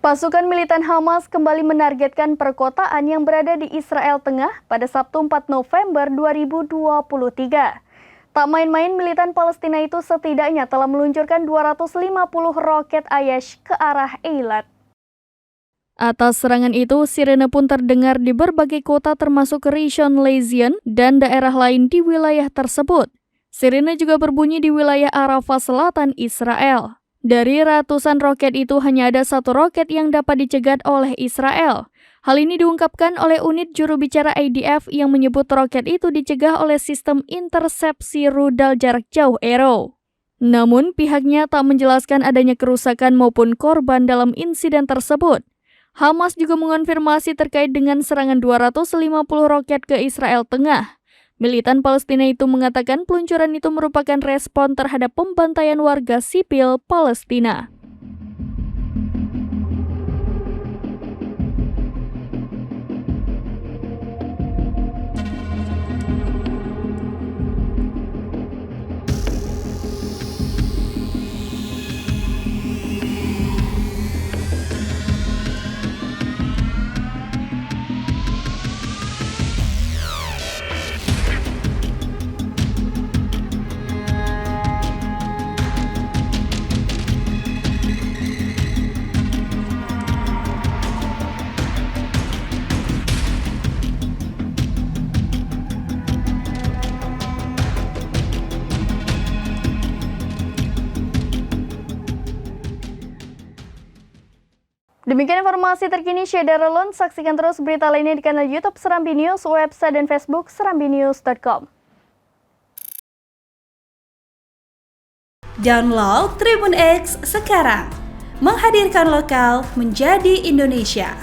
Pasukan militan Hamas kembali menargetkan perkotaan yang berada di Israel Tengah pada Sabtu 4 November 2023. Tak main-main, militan Palestina itu setidaknya telah meluncurkan 250 roket Ayash ke arah Eilat. Atas serangan itu, sirene pun terdengar di berbagai kota termasuk Rishon LeZion dan daerah lain di wilayah tersebut. Sirene juga berbunyi di wilayah Arafah Selatan, Israel. Dari ratusan roket itu hanya ada satu roket yang dapat dicegat oleh Israel. Hal ini diungkapkan oleh unit juru bicara IDF yang menyebut roket itu dicegah oleh sistem intersepsi rudal jarak jauh Arrow. Namun pihaknya tak menjelaskan adanya kerusakan maupun korban dalam insiden tersebut. Hamas juga mengonfirmasi terkait dengan serangan 250 roket ke Israel Tengah. Militan Palestina itu mengatakan peluncuran itu merupakan respon terhadap pembantaian warga sipil Palestina. Demikian informasi terkini Syedara Lon. Saksikan terus berita lainnya di kanal YouTube Serambi News, website dan Facebook serambinews.com. Download Tribun X sekarang, menghadirkan lokal menjadi Indonesia.